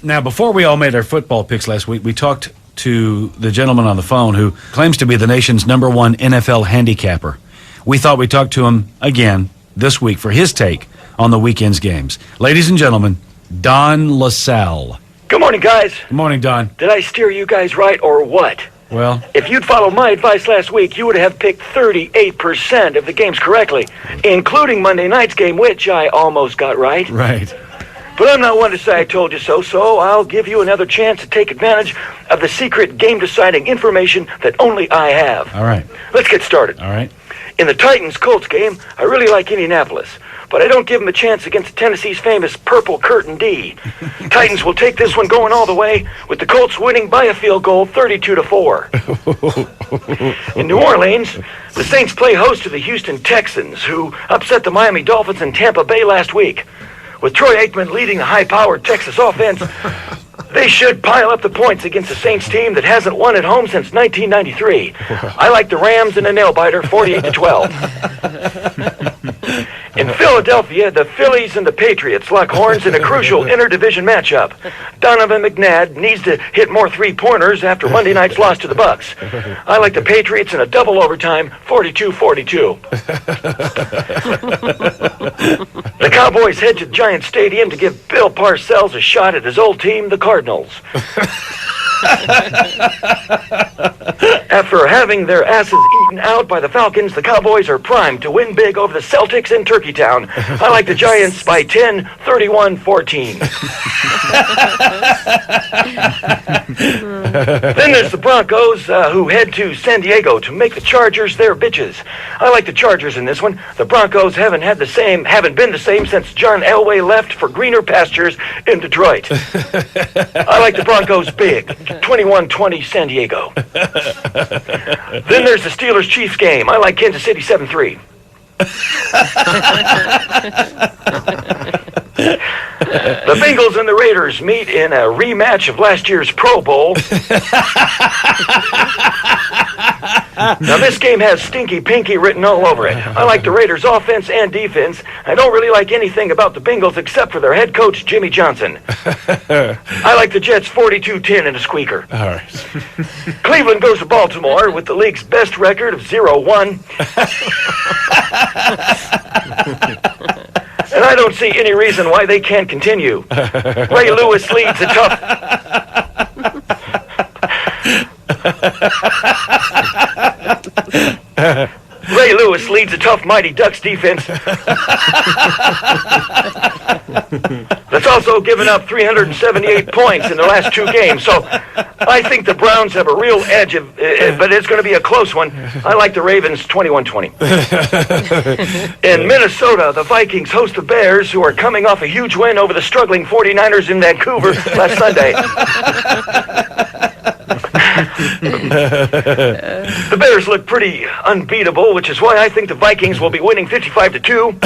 Now, before we all made our football picks last week, we talked to the gentleman on the phone who claims to be the nation's #1 NFL handicapper. We thought we'd talk to him again this week for his take on the weekend's games. Ladies and gentlemen, Don LaSelle. Good morning, guys. Good morning, Don. Did I steer you guys right or what? Well, If you'd followed my advice last week, you would have picked 38% of the games correctly, including Monday night's game, which I almost got right. right. But I'm not one to say I told you so, so I'll give you another chance to take advantage of the secret game-deciding information that only I have. All right. Let's get started. All right. In the Titans-Colts game, I really like Indianapolis, but I don't give them a chance against Tennessee's famous Purple Curtain D. Titans will take this one going all the way, with the Colts winning by a field goal 32-4. In New Orleans, the Saints play host to the Houston Texans, who upset the Miami Dolphins in Tampa Bay last week. With Troy Aikman leading the high-powered Texas offense, they should pile up the points against the Saints team that hasn't won at home since 1993. I like the Rams in a nail-biter, 48-12. In Philadelphia, the Phillies and the Patriots lock horns in a crucial interdivision matchup. Donovan McNabb needs to hit more three-pointers after Monday night's loss to the Bucks. I like the Patriots in a double overtime, 42-42. The Cowboys head to Giant Stadium to give Bill Parcells a shot at his old team, the Cardinals. After having their asses eaten out by the Falcons, the Cowboys are primed to win big over the Celtics in Turkeytown. I like the Giants by 10, 31-14. Then there's the Broncos, who head to San Diego to make the Chargers their bitches. I like the Chargers in this one. The Broncos haven't been the same since John Elway left for greener pastures in Detroit. I like the Broncos big, 21-20 San Diego. Then there's the Steelers-Chiefs game. I like Kansas City 7-3. The Bengals and the Raiders meet in a rematch of last year's Pro Bowl. Now, this game has Stinky Pinky written all over it. I like the Raiders' offense and defense. I don't really like anything about the Bengals except for their head coach, Jimmy Johnson. I like the Jets 42-10 in a squeaker. All right. Cleveland goes to Baltimore with the league's best record of 0-1. And I don't see any reason why they can't continue. Ray Lewis leads a tough... Ray Lewis leads a tough Mighty Ducks defense that's also given up 378 points in the last two games. So I think the Browns have a real edge, but it's going to be a close one. I like the Ravens 21-20. In Minnesota, the Vikings host the Bears, who are coming off a huge win over the struggling 49ers in Vancouver last Sunday. The Bears look pretty unbeatable, which is why I think the Vikings will be winning 55-2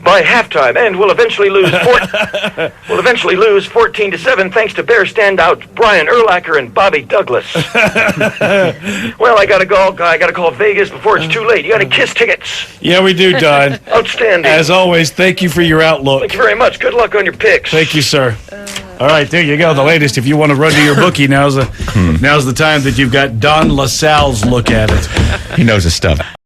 by halftime, and will eventually lose 14-7 thanks to Bears standout Brian Urlacher and Bobby Douglas. Well, I gotta go. I gotta call Vegas before it's too late. You got any KISS tickets? Yeah, we do, Don. Outstanding. As always, thank you for your outlook. Thank you very much. Good luck on your picks. Thank you, sir. All right, there you go. The latest. If you want to run to your bookie, now's the time that you've got Don LaSalle's look at it. He knows his stuff.